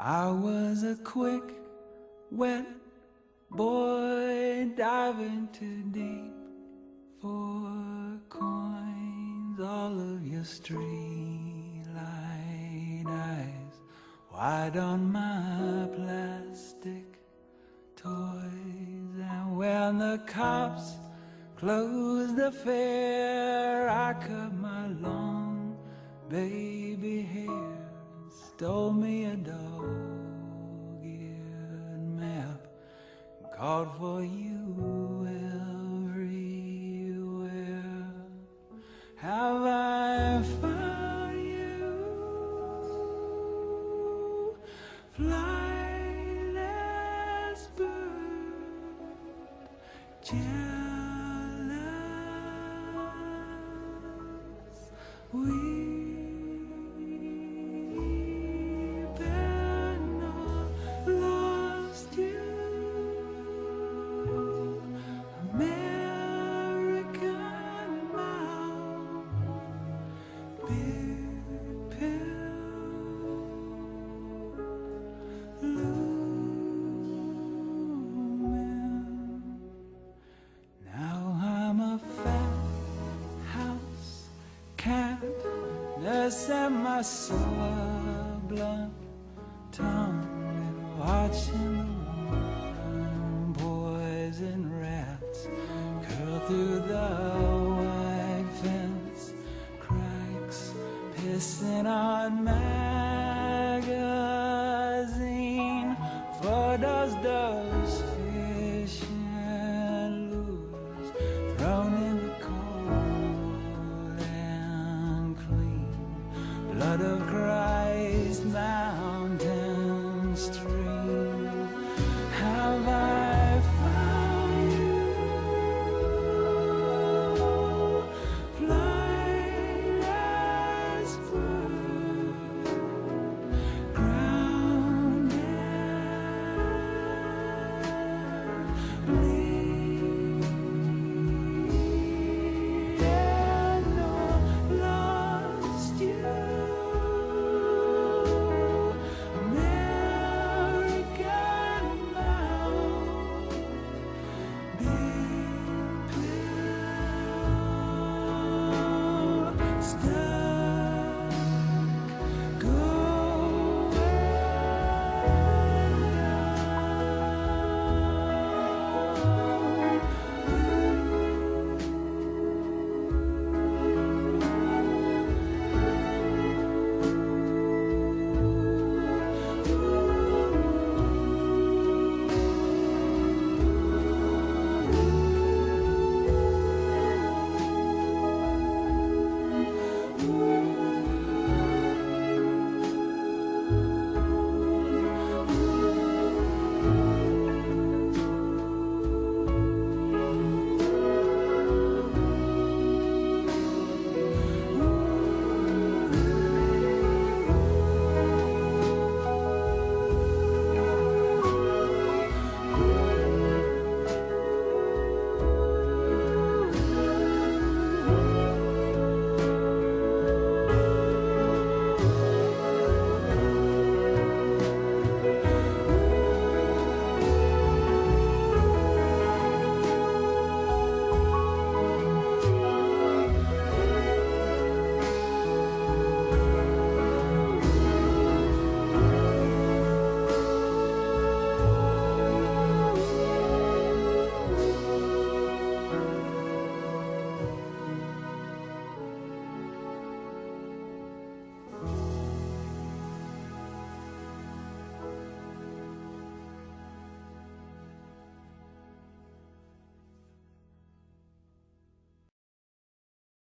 I was a quick, wet boy diving too deep for coins. All of your streetlight eyes wide on my plastic toys. And when the cops closed the fair, I cut my long baby hair, stole me a dog-eared map, and called for you everywhere. Have I found you, flightless bird, jealous? Lost you, American mouth, big pill, looming. Now I'm a fat house cat, nurse and my sore blunt tongue, watching the